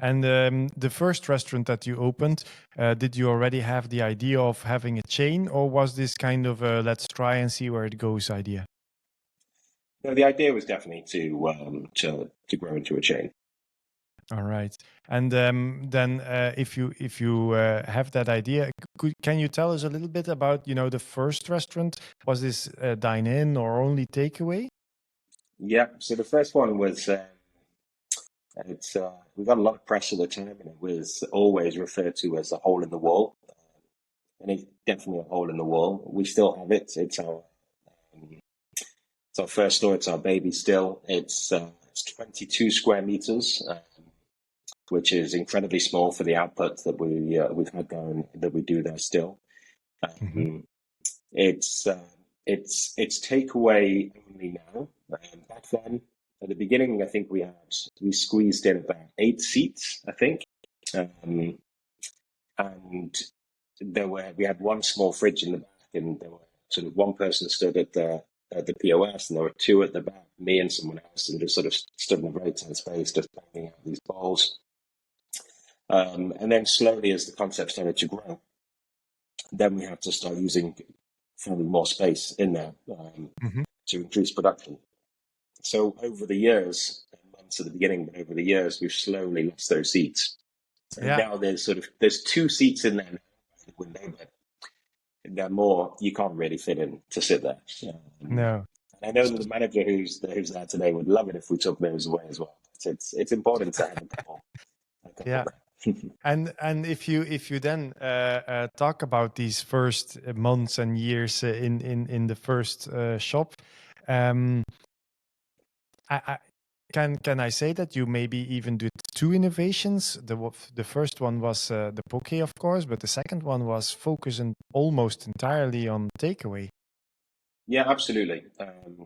And the first restaurant that you opened, did you already have the idea of having a chain, or was this kind of a let's try and see where it goes idea? No, the idea was definitely to grow into a chain. All right. And then if you have that idea, can you tell us a little bit about, the first restaurant? Was this dine-in or only takeaway? Yeah. So the first one was we got a lot of press at the time, and it was always referred to as a hole in the wall, and it's definitely a hole in the wall. We still have it. It's our first store. It's our baby still. It's 22 square meters, which is incredibly small for the output that we've had going that we do there still. Hmm. It's takeaway only now. Back then, at the beginning, I think we squeezed in about 8 seats, I think, and we had one small fridge in the back, and there were sort of one person stood at the POS, and there were two at the back, me and someone else, and just sort of stood in a very tight space, just banging out these bowls. And then slowly, as the concept started to grow, then we had to start using fairly more space in there Hmm. to increase production. So over the years, months at the beginning, but over the years, we've slowly lost those seats. And Yeah. now there's 2 seats in there by the window, but they're more, you can't really fit in to sit there. No. I know that the manager who's there today would love it if we took those away as well. It's important to have a couple. Yeah. And if you then talk about these first months and years in the first shop, um, I can I say that you maybe even did 2 innovations? The first one was the poke, of course, but the second one was focusing almost entirely on takeaway. Yeah, absolutely.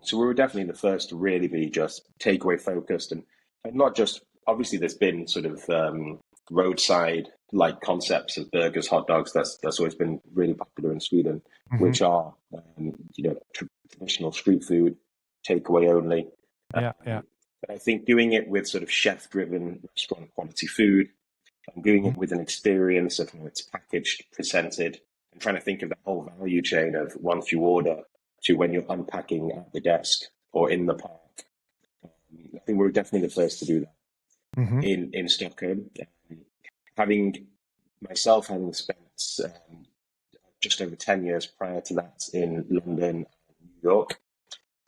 So we were definitely the first to really be just takeaway focused, and not just, obviously there's been sort of roadside like concepts of burgers, hot dogs. That's always been really popular in Sweden, Hmm. which are traditional street food, takeaway only. Yeah, yeah. But I think doing it with sort of chef-driven restaurant quality food, and doing Mhm. it with an experience of how it's packaged, presented, and trying to think of the whole value chain of once you order to when you're unpacking at the desk or in the park. I think we were definitely the first to do that Mhm. in Stockholm. Having having spent just over 10 years prior to that in London and New York,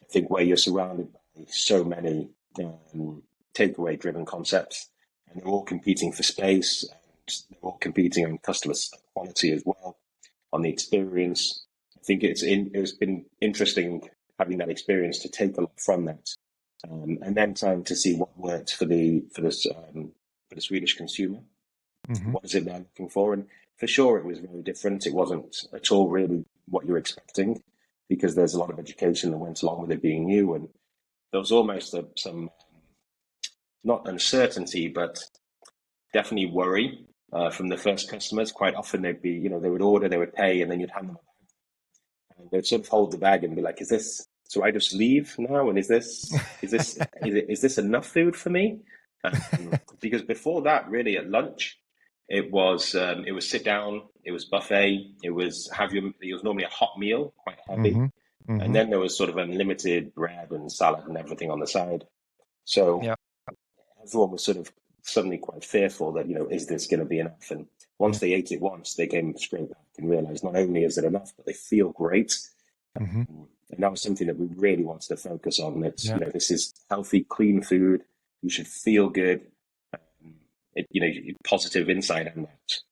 I think where you're surrounded by so many takeaway driven concepts, and they're all competing for space, and they're all competing on customer quality as well, on the experience. I think it's been interesting having that experience to take a lot from that, and then trying to see what worked for the Swedish consumer. Mhm. What is it they're looking for? And for sure, it was very different. It wasn't at all really what you're expecting, because there's a lot of education that went along with it being new, and there was almost some not uncertainty, but definitely worry from the first customers. Quite often they'd be, they would order, they would pay, and then you'd hand them a bag, and they'd sort of hold the bag and be like, "Is this? So I just leave now? And is this enough food for me?" Because before that, really at lunch, it was sit down, it was buffet, it was normally a hot meal, quite heavy, Mhm. and Mhm. then there was sort of unlimited bread and salad and everything on the side. So Yeah. everyone was sort of suddenly quite fearful that, is this going to be enough? And Yeah. once they ate it once, they came straight back and realized not only is it enough, but they feel great. Mhm. And that was something that we really wanted to focus on. It's, Yeah. this is healthy, clean food. You should feel good. Positive inside and out.